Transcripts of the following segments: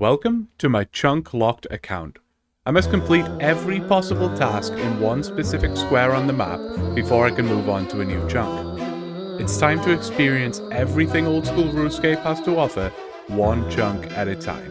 Welcome to my chunk locked account. I must complete every possible task in one specific square on the map before I can move on to a new chunk. It's time to experience everything old school Runescape has to offer, one chunk at a time.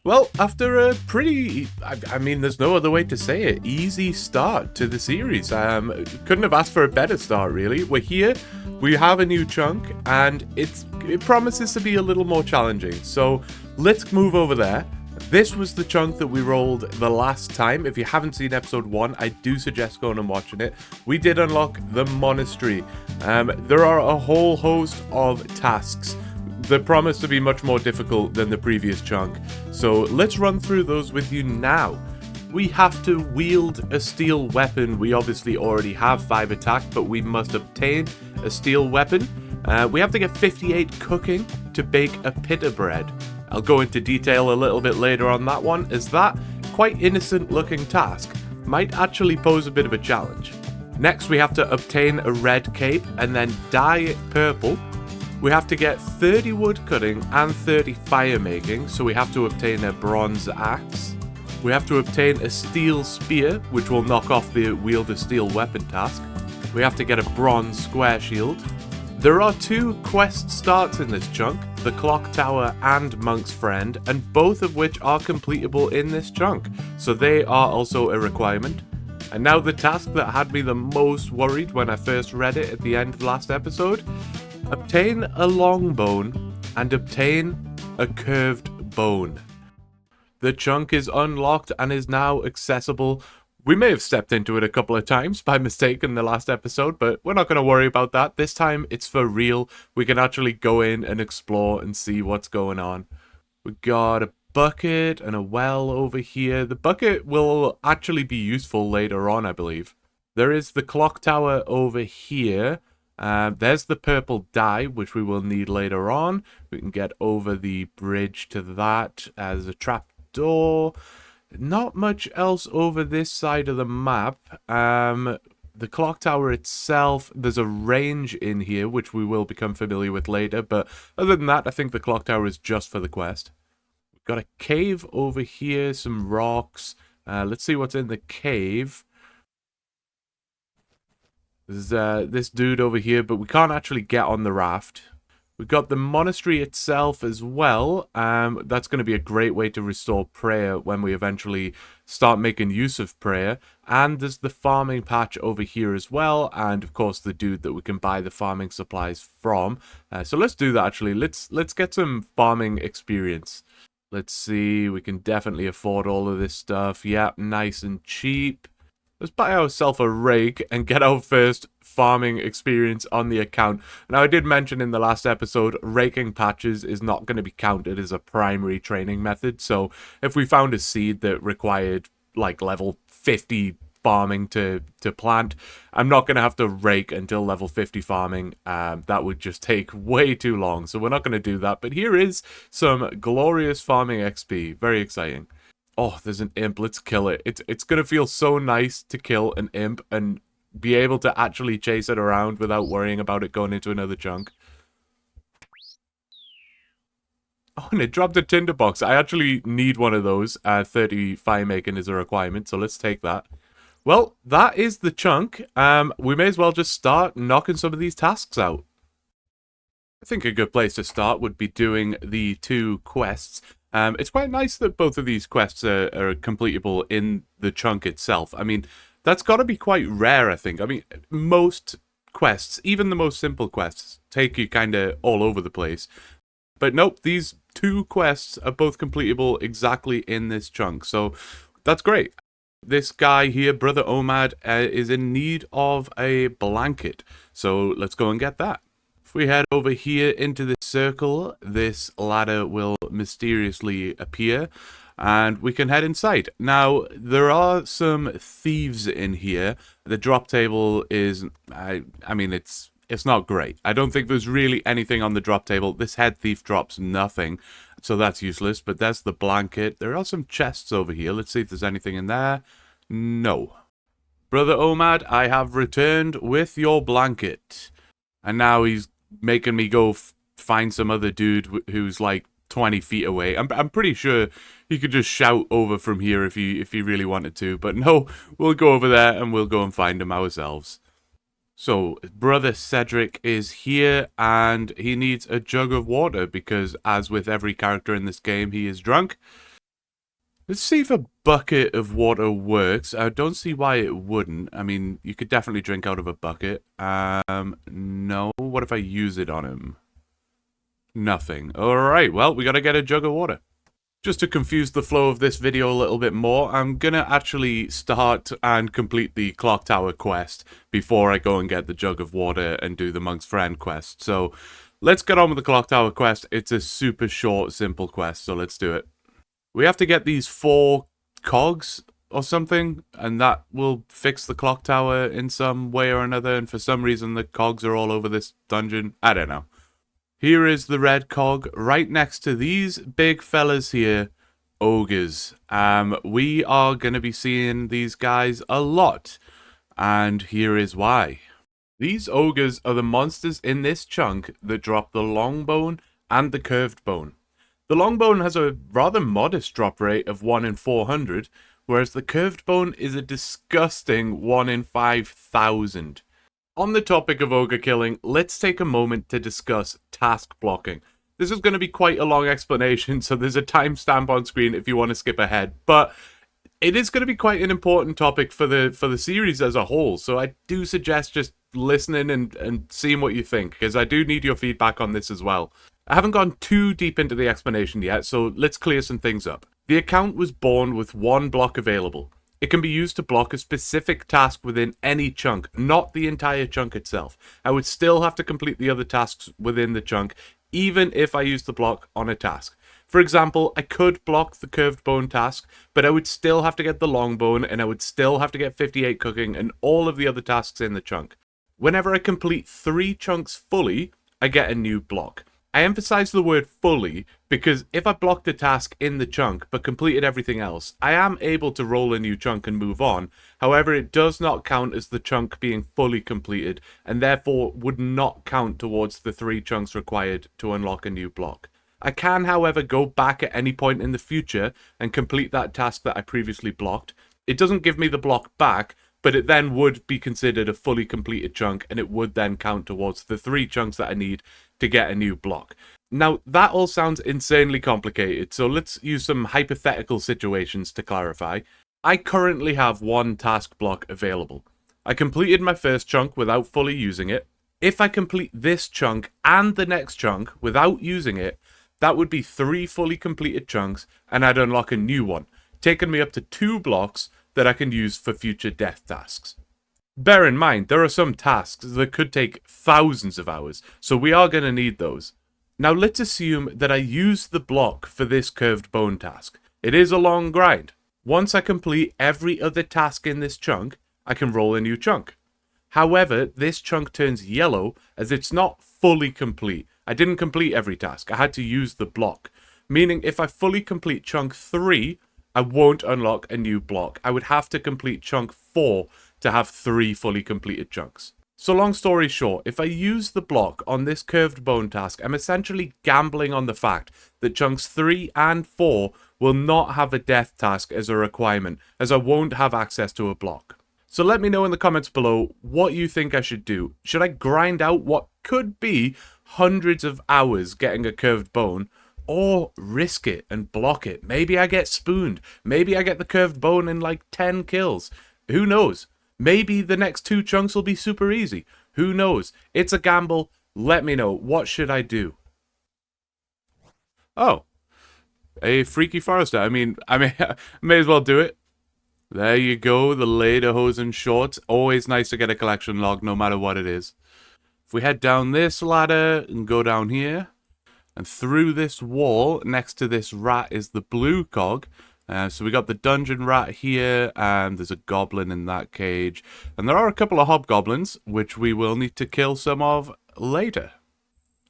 Well, after a pretty, there's no other way to say it, easy start to the series. Couldn't have asked for a better start, really. We're here, we have a new chunk, and it promises to be a little more challenging. So let's move over there. This was the chunk that we rolled the last time. If you haven't seen episode 1, I do suggest going and watching it. We did unlock the monastery. There are a whole host of tasks that promise to be much more difficult than the previous chunk. So let's run through those with you now. We have to wield a steel weapon. We obviously already have 5 attack, but we must obtain a steel weapon. We have to get 58 cooking to bake a pita bread. I'll go into detail a little bit later on that one, as that quite innocent looking task might actually pose a bit of a challenge. Next, we have to obtain a red cape and then dye it purple. We have to get 30 woodcutting and 30 firemaking, so we have to obtain a bronze axe. We have to obtain a steel spear, which will knock off the wield a steel weapon task. We have to get a bronze square shield. There are 2 quest starts in this chunk, the Clock Tower and Monk's Friend, and both of which are completable in this chunk, so they are also a requirement. And now the task that had me the most worried when I first read it at the end of last episode. Obtain a long bone and obtain a curved bone. The chunk is unlocked and is now accessible. We may have stepped into it a couple of times by mistake in the last episode, but we're not going to worry about that. This time it's for real. We can actually go in and explore and see what's going on. We got a bucket and a well over here. The bucket will actually be useful later on, I believe. There is the clock tower over here. There's the purple dye, which we will need later on. We can get over the bridge to that as a trap door. Not much else over this side of the map. The clock tower itself, there's a range in here, which we will become familiar with later. But other than that, I think the clock tower is just for the quest. We've got a cave over here, some rocks. Let's see what's in the cave. There's this dude over here, but we can't actually get on the raft. We've got the monastery itself as well. That's going to be a great way to restore prayer when we eventually start making use of prayer. And there's the farming patch over here as well. And of course, the dude that we can buy the farming supplies from. So let's do that actually. Let's get some farming experience. Let's see. We can definitely afford all of this stuff. Yeah, nice and cheap. Let's buy ourselves a rake and get our first farming experience on the account. Now, I did mention in the last episode, raking patches is not going to be counted as a primary training method. So if we found a seed that required like level 50 farming to plant, I'm not going to have to rake until level 50 farming. That would just take way too long. So we're not going to do that. But here is some glorious farming XP. Very exciting. Oh, there's an imp. Let's kill it. It's going to feel so nice to kill an imp and be able to actually chase it around without worrying about it going into another chunk. Oh, and it dropped a tinderbox. I actually need one of those. 30 firemaking is a requirement, so let's take that. Well, that is the chunk. We may as well just start knocking some of these tasks out. I think a good place to start would be doing the 2 quests. It's quite nice that both of these quests are completable in the chunk itself. I mean, that's got to be quite rare, I think. I mean, most quests, even the most simple quests, take you kind of all over the place. But nope, these 2 quests are both completable exactly in this chunk. So that's great. This guy here, Brother Omad, is in need of a blanket. So let's go and get that. If we head over here into this circle, this ladder will mysteriously appear, and we can head inside. Now, there are some thieves in here. The drop table is, I mean, it's not great. I don't think there's really anything on the drop table. This head thief drops nothing, so that's useless, but there's the blanket. There are some chests over here. Let's see if there's anything in there. No. Brother Omad, I have returned with your blanket. And now he's making me go find some other dude who's like 20 feet away. I'm pretty sure he could just shout over from here if he really wanted to. But no, we'll go over there and we'll go and find him ourselves. So, brother Cedric is here, and he needs a jug of water, because as with every character in this game, he is drunk. Let's see if a bucket of water works. I don't see why it wouldn't. I mean, you could definitely drink out of a bucket. No. What if I use it on him? Nothing. Alright, well, we gotta get a jug of water. Just to confuse the flow of this video a little bit more, I'm gonna actually start and complete the clock tower quest before I go and get the jug of water and do the monk's friend quest. So let's get on with the clock tower quest. It's a super short, simple quest, so let's do it. We have to get these 4 cogs or something, and that will fix the clock tower in some way or another, and for some reason the cogs are all over this dungeon. I don't know. Here is the red cog right next to these big fellas here, ogres. We are going to be seeing these guys a lot, and here is why. These ogres are the monsters in this chunk that drop the long bone and the curved bone. The long bone has a rather modest drop rate of 1 in 400, whereas the curved bone is a disgusting 1 in 5,000. On the topic of ogre killing, let's take a moment to discuss task blocking. This is going to be quite a long explanation, so there's a timestamp on screen if you want to skip ahead, but it is going to be quite an important topic for the series as a whole, so I do suggest just listening and seeing what you think, because I do need your feedback on this as well. I haven't gone too deep into the explanation yet, so let's clear some things up. The account was born with 1 block available. It can be used to block a specific task within any chunk, not the entire chunk itself. I would still have to complete the other tasks within the chunk, even if I used the block on a task. For example, I could block the curved bone task, but I would still have to get the long bone, and I would still have to get 58 cooking and all of the other tasks in the chunk. Whenever I complete 3 chunks fully, I get a new block. I emphasize the word fully because if I blocked a task in the chunk but completed everything else, I am able to roll a new chunk and move on. However, it does not count as the chunk being fully completed, and therefore would not count towards the 3 chunks required to unlock a new block. I can, however, go back at any point in the future and complete that task that I previously blocked. It doesn't give me the block back, but it then would be considered a fully completed chunk, and it would then count towards the 3 chunks that I need to get a new block. Now, that all sounds insanely complicated, so let's use some hypothetical situations to clarify. I currently have 1 task block available. I completed my first chunk without fully using it. If I complete this chunk and the next chunk without using it, that would be 3 fully completed chunks, and I'd unlock a new one, taking me up to 2 blocks that I can use for future death tasks. Bear in mind, there are some tasks that could take thousands of hours, so we are going to need those. Now let's assume that I use the block for this curved bone task. It is a long grind. Once I complete every other task in this chunk, I can roll a new chunk. However, this chunk turns yellow as it's not fully complete. I didn't complete every task. I had to use the block. Meaning if I fully complete chunk 3, I won't unlock a new block. I would have to complete chunk 4 to have 3 fully completed chunks. So long story short, if I use the block on this curved bone task, I'm essentially gambling on the fact that chunks 3 and 4 will not have a death task as a requirement, as I won't have access to a block. So let me know in the comments below what you think I should do. Should I grind out what could be hundreds of hours getting a curved bone, or risk it and block it? Maybe I get spooned. Maybe I get the curved bone in like 10 kills. Who knows? Maybe the next 2 chunks will be super easy. Who knows? It's a gamble. Let me know. What should I do? Oh, a freaky forester. I mean, I may as well do it. There you go, the lederhosen shorts. Always nice to get a collection log, no matter what it is. If we head down this ladder and go down here, and through this wall, next to this rat is the blue cog. So we got the dungeon rat here, and there's a goblin in that cage. And there are a couple of hobgoblins, which we will need to kill some of later.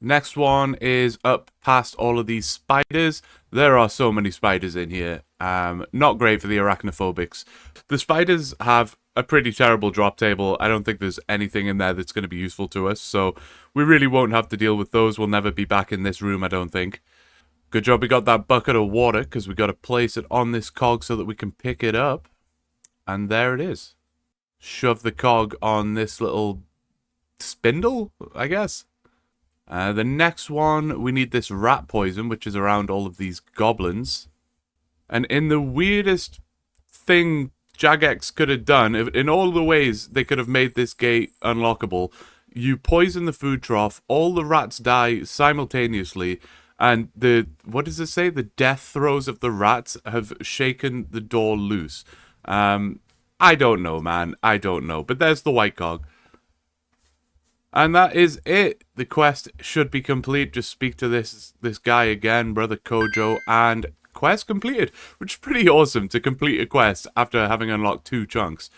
Next one is up past all of these spiders. There are so many spiders in here. Not great for the arachnophobics. The spiders have a pretty terrible drop table. I don't think there's anything in there that's going to be useful to us. So we really won't have to deal with those. We'll never be back in this room, I don't think. Good job we got that bucket of water, because we got to place it on this cog so that we can pick it up. And there it is. Shove the cog on this little spindle, I guess. The next one, we need this rat poison, which is around all of these goblins. And in the weirdest thing Jagex could have done, in all the ways they could have made this gate unlockable, you poison the food trough, all the rats die simultaneously, and what does it say? The death throes of the rats have shaken the door loose. I don't know, man. I don't know. But there's the white cog. And that is it. The quest should be complete. Just speak to this guy again, Brother Kojo, and quest completed, which is pretty awesome to complete a quest after having unlocked 2 chunks.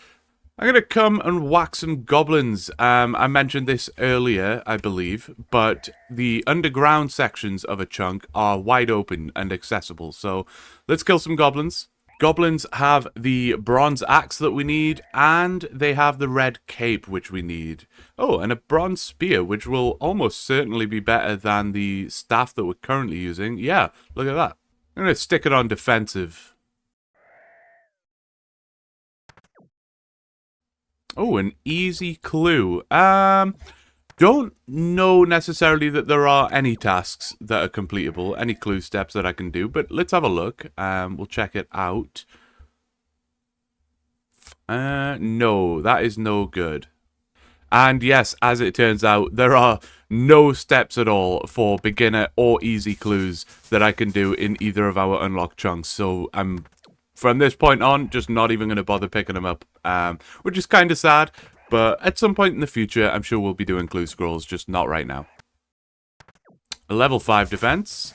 I'm going to come and whack some goblins. I mentioned this earlier, I believe, but the underground sections of a chunk are wide open and accessible. So let's kill some goblins. Goblins have the bronze axe that we need, and they have the red cape, which we need. Oh, and a bronze spear, which will almost certainly be better than the staff that we're currently using. Yeah, look at that. I'm going to stick it on defensive. Oh, an easy clue. Don't know necessarily that there are any tasks that are completable, any clue steps that I can do, but let's have a look. We'll check it out. No, that is no good. And yes, as it turns out, there are no steps at all for beginner or easy clues that I can do in either of our unlocked chunks. So I'm, from this point on, just not even going to bother picking them up, which is kind of sad. But at some point in the future, I'm sure we'll be doing clue scrolls, just not right now. A level 5 defense.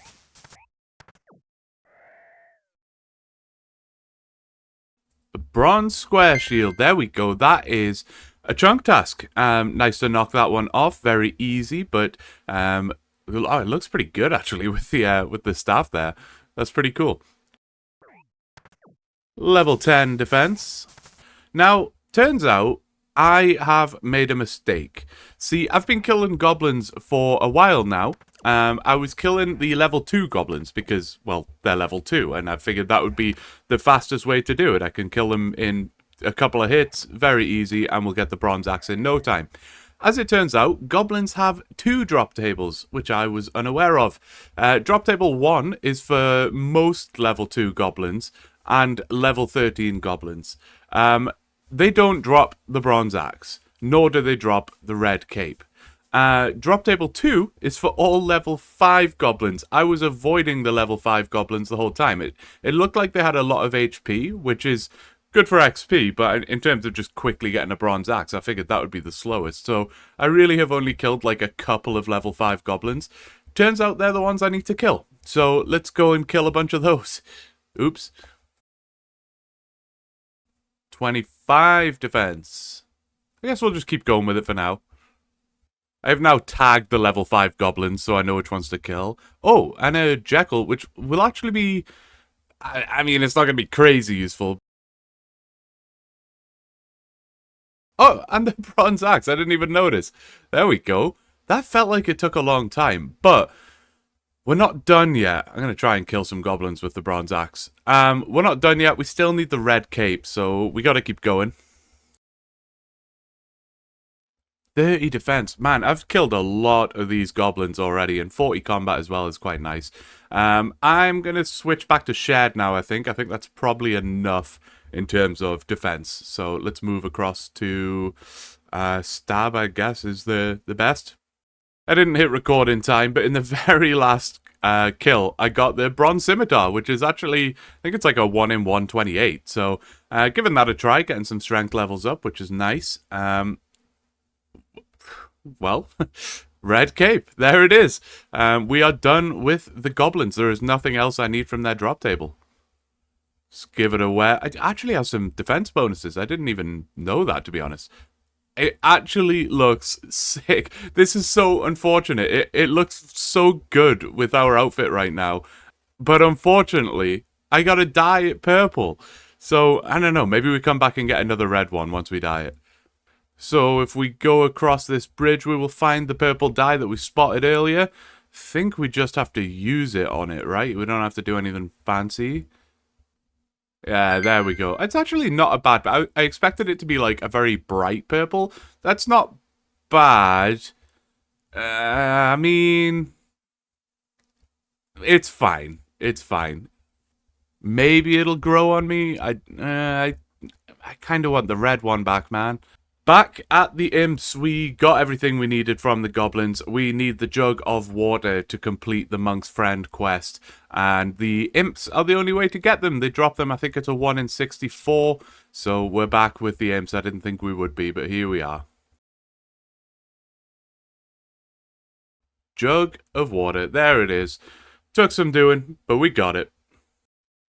A bronze square shield. There we go. That is a chunk task. Nice to knock that one off. Very easy, but oh, it looks pretty good actually with the staff there. That's pretty cool. Level 10 defense. Now, turns out I have made a mistake. See, I've been killing goblins for a while now. I was killing the level 2 goblins because, well, they're level 2, and I figured that would be the fastest way to do it. I can kill them in a couple of hits, very easy, and we'll get the bronze axe in no time. As it turns out, goblins have 2 drop tables, which I was unaware of. Drop table 1 is for most level 2 goblins and level 13 goblins. They don't drop the bronze axe, nor do they drop the red cape. Drop table 2 is for all level 5 goblins. I was avoiding the level 5 goblins the whole time. It looked like they had a lot of HP, which is good for XP, but in terms of just quickly getting a bronze axe, I figured that would be the slowest. So I really have only killed like a couple of level 5 goblins. Turns out they're the ones I need to kill. So let's go and kill a bunch of those. Oops. 25 defense. I guess we'll just keep going with it for now. I have now tagged the level 5 goblins, so I know which ones to kill. Oh, and a Jekyll, which will actually be... I mean, it's not going to be crazy useful. Oh, and the bronze axe. I didn't even notice. There we go. That felt like it took a long time, but... we're not done yet. I'm going to try and kill some goblins with the bronze axe. We're not done yet. We still need the red cape, so we got to keep going. 30 defense. Man, I've killed a lot of these goblins already, and 40 combat as well is quite nice. I'm going to switch back to shared now, I think. I think that's probably enough in terms of defense. So let's move across to stab, I guess, is the best. I didn't hit record in time, but in the very last kill, I got the bronze scimitar, which is actually, I think it's like a 1 in 128. So giving that a try, getting some strength levels up, which is nice. Well, red cape, there it is. We are done with the goblins. There is nothing else I need from their drop table. Let's give it away. I actually have some defense bonuses. I didn't even know that, to be honest. It actually looks sick. This is so unfortunate. It looks so good with our outfit right now. But unfortunately, I gotta dye it purple. So, I don't know. Maybe we come back and get another red one once we dye it. So, if we go across this bridge, we will find the purple dye that we spotted earlier. think we just have to use it on it, right? We don't have to do anything fancy. Yeah, there we go. It's actually not a bad, but I expected it to be like a very bright purple. That's not bad. I mean, it's fine. It's fine. Maybe it'll grow on me. I kind of want the red one back, man. Back at the imps, we got everything we needed from the goblins. We need the jug of water to complete the monk's friend quest. And the imps are the only way to get them. They drop them, I think it's a 1 in 64. So we're back with the imps. I didn't think we would be, but here we are. Jug of water. There it is. Took some doing, but we got it.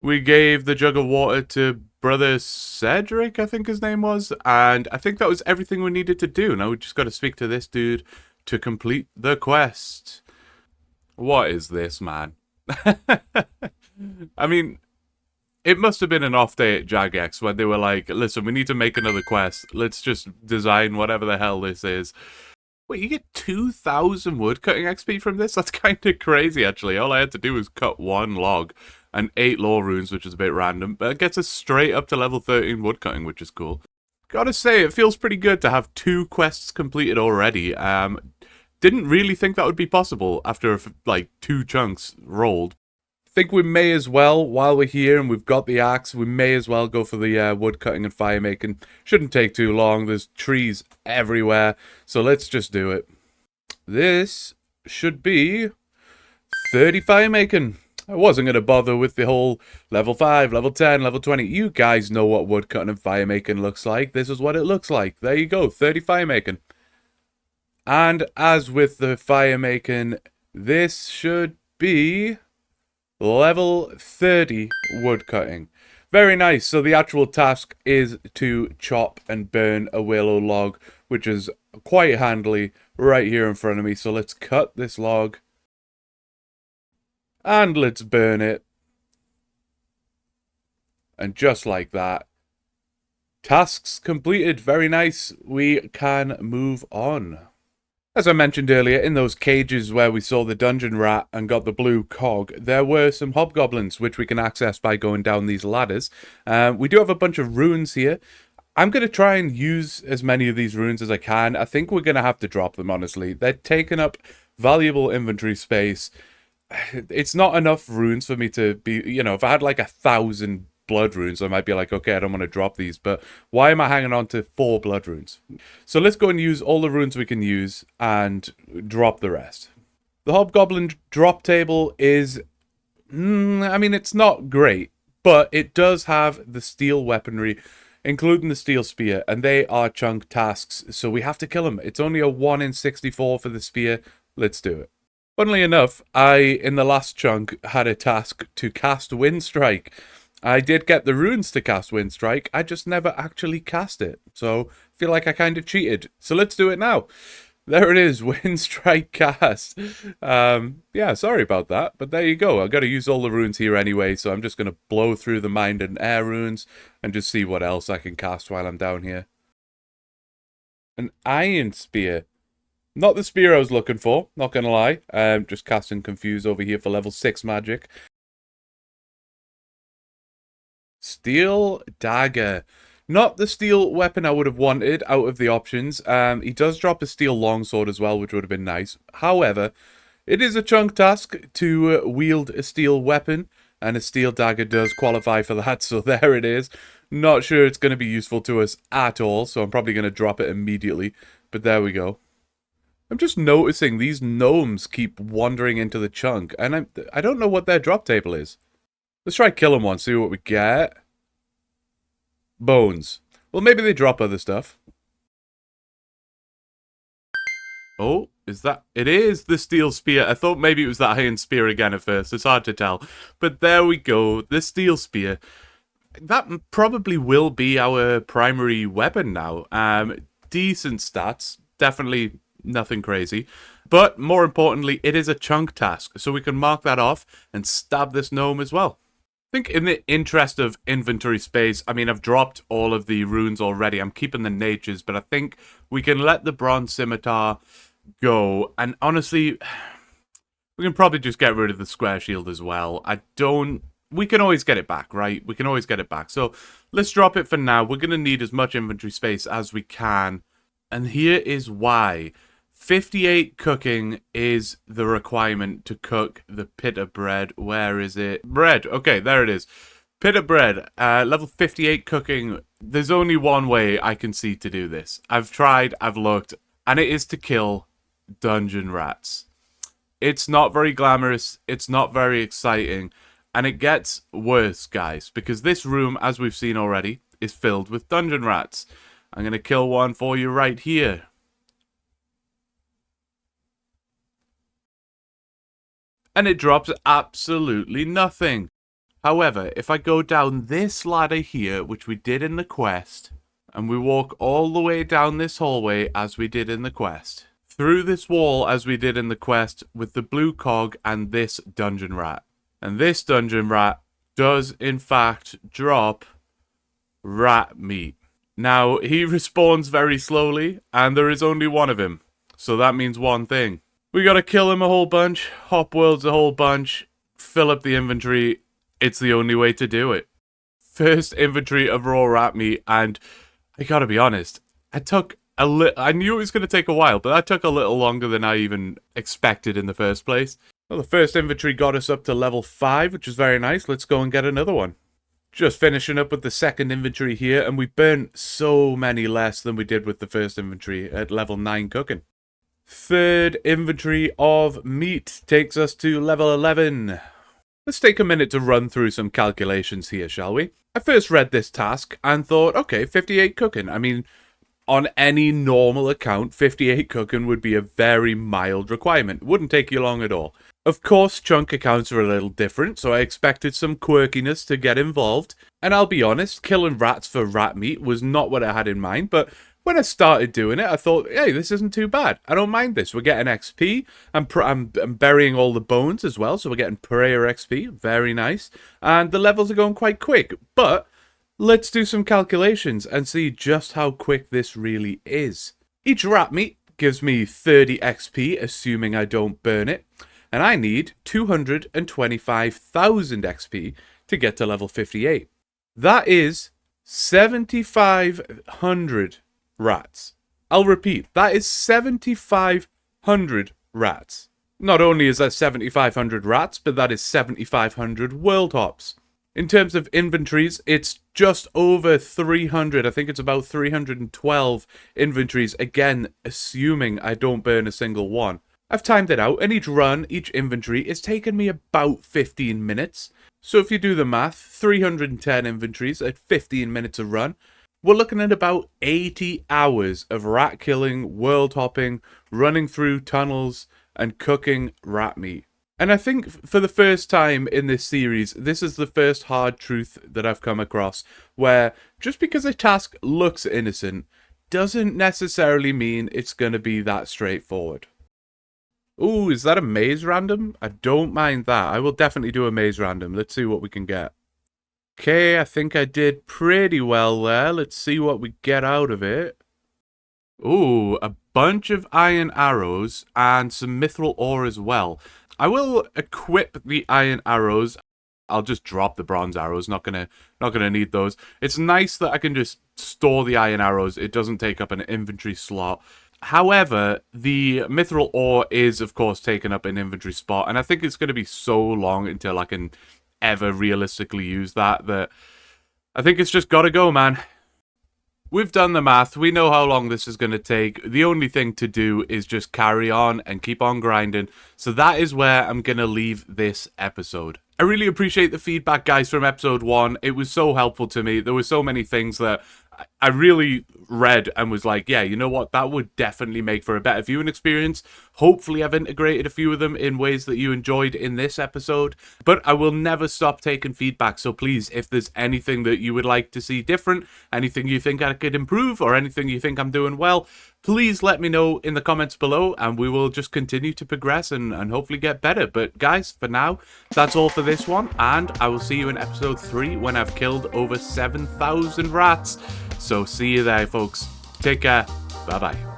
We gave the jug of water to Brother Cedric, I think his name was, and I think that was everything we needed to do. Now we just got to speak to this dude to complete the quest. What is this, man? I mean, it must have been an off day at Jagex when they were like, listen, we need to make another quest. Let's just design whatever the hell this is. Wait, you get 2,000 woodcutting XP from this? That's kind of crazy, actually. All I had to do was cut 1 log and 8 lore runes, which is a bit random, but it gets us straight up to level 13 woodcutting, which is cool. Gotta say, it feels pretty good to have 2 quests completed already. Didn't really think that would be possible after, like, 2 chunks rolled. Think we may as well, while we're here and we've got the axe, we may as well go for the woodcutting and firemaking. Shouldn't take too long, there's trees everywhere, so let's just do it. This should be 30 firemaking. I wasn't going to bother with the whole level 5, level 10, level 20. You guys know what woodcutting and firemaking looks like. This is what it looks like. There you go, 30 firemaking. And as with the firemaking, this should be level 30 woodcutting. Very nice. So the actual task is to chop and burn a willow log, which is quite handily right here in front of me. So let's cut this log. And let's burn it. And just like that. Tasks completed. Very nice. We can move on. As I mentioned earlier, in those cages where we saw the dungeon rat and got the blue cog, there were some hobgoblins, which we can access by going down these ladders. We do have a bunch of runes here. I'm going to try and use as many of these runes as I can. I think we're going to have to drop them, honestly. They're taking up valuable inventory space. It's not enough runes for me to be, you know, if I had like 1,000 blood runes, I might be like, okay, I don't want to drop these, but why am I hanging on to 4 blood runes? So let's go and use all the runes we can use and drop the rest. The hobgoblin drop table is, I mean, it's not great, but it does have the steel weaponry, including the steel spear, and they are chunk tasks, so we have to kill them. It's only a 1 in 64 for the spear. Let's do it. Funnily enough, in the last chunk, had a task to cast Windstrike. I did get the runes to cast Windstrike, I just never actually cast it. So, I feel like I kind of cheated. So let's do it now. There it is, Windstrike cast. Yeah, sorry about that, but there you go. I've got to use all the runes here anyway, so I'm just going to blow through the mind and air runes and just see what else I can cast while I'm down here. An iron spear. Not the spear I was looking for, not gonna lie. Just casting Confuse over here for level 6 magic. Steel dagger. Not the steel weapon I would have wanted out of the options. He does drop a steel longsword as well, which would have been nice. However, it is a chunk task to wield a steel weapon, and a steel dagger does qualify for that, so there it is. Not sure it's going to be useful to us at all, so I'm probably going to drop it immediately. But there we go. I'm just noticing these gnomes keep wandering into the chunk, and I don't know what their drop table is. Let's try kill them once, see what we get. Bones. Well, maybe they drop other stuff. Oh, is that... It is the steel spear. I thought maybe it was that iron spear again at first. It's hard to tell. But there we go. The steel spear. That probably will be our primary weapon now. Decent stats. Definitely nothing crazy. But more importantly, it is a chunk task. So we can mark that off and stab this gnome as well. I think in the interest of inventory space, I mean, I've dropped all of the runes already. I'm keeping the natures, but I think we can let the bronze scimitar go. And honestly, We can probably just get rid of the square shield as well. We can always get it back, right? We can always get it back. So let's drop it for now. We're going to need as much inventory space as we can. And here is why. 58 cooking is the requirement to cook the pita bread. Where is it? Bread. Okay, there it is. Pita bread. Level 58 cooking. There's only one way I can see to do this. I've tried, I've looked, and it is to kill dungeon rats. It's not very glamorous. It's not very exciting. And it gets worse, guys, because this room, as we've seen already, is filled with dungeon rats. I'm going to kill one for you right here. And it drops absolutely nothing. However, if I go down this ladder here, which we did in the quest, and we walk all the way down this hallway as we did in the quest, through this wall as we did in the quest with the blue cog and this dungeon rat. And this dungeon rat does, in fact, drop rat meat. Now, he respawns very slowly, and there is only one of him. So that means one thing. We gotta kill him a whole bunch, hop worlds a whole bunch, fill up the inventory. It's the only way to do it. First inventory of raw rat meat, and I gotta be honest, I knew it was gonna take a while, but that took a little longer than I even expected in the first place. Well, the first inventory got us up to level 5, which is very nice. Let's go and get another one. Just finishing up with the second inventory here, and we burnt so many less than we did with the first inventory at level 9 cooking. Third inventory of meat takes us to level 11. Let's take a minute to run through some calculations here, shall we? I first read this task and thought, okay, 58 cooking. I mean, on any normal account, 58 cooking would be a very mild requirement. It wouldn't take you long at all. Of course, chunk accounts are a little different, so I expected some quirkiness to get involved. And I'll be honest, killing rats for rat meat was not what I had in mind, but when I started doing it, I thought, hey, this isn't too bad. I don't mind this. We're getting XP. I'm burying all the bones as well, so we're getting prayer XP. Very nice. And the levels are going quite quick. But let's do some calculations and see just how quick this really is. Each rat meat gives me 30 XP, assuming I don't burn it. And I need 225,000 XP to get to level 58. That is 7,500 rats. I'll repeat, that is 7,500 rats. Not only is that 7,500 rats, but that is 7,500 world hops. In terms of inventories, it's just over 300. I think it's about 312 inventories. Again, assuming I don't burn a single one. I've timed it out, and each run, each inventory, is taking me about 15 minutes. So if you do the math, 310 inventories at 15 minutes a run, we're looking at about 80 hours of rat killing, world hopping, running through tunnels, and cooking rat meat. And I think for the first time in this series, this is the first hard truth that I've come across, where just because a task looks innocent, doesn't necessarily mean it's going to be that straightforward. Ooh, is that a maze random? I don't mind that. I will definitely do a maze random. Let's see what we can get. Okay, I think I did pretty well there. Let's see what we get out of it. Ooh, a bunch of iron arrows and some mithril ore as well. I will equip the iron arrows. I'll just drop the bronze arrows. Not gonna need those. It's nice that I can just store the iron arrows. It doesn't take up an inventory slot. However, the mithril ore is, of course, taking up an inventory spot, and I think it's going to be so long until I can ever realistically use that I think it's just got to go, man. We've done the math. We know how long this is going to take. The only thing to do is just carry on and keep on grinding. So that is where I'm going to leave this episode. I really appreciate the feedback, guys, from episode 1. It was so helpful to me. There were so many things that I really read and was like, yeah, you know what? That would definitely make for a better viewing experience. Hopefully, I've integrated a few of them in ways that you enjoyed in this episode. But I will never stop taking feedback. So please, if there's anything that you would like to see different, anything you think I could improve, or anything you think I'm doing well, please let me know in the comments below, and we will just continue to progress and hopefully get better. But guys, for now, that's all for this one, and I will see you in episode 3 when I've killed over 7,000 rats. So see you there, folks. Take care. Bye-bye.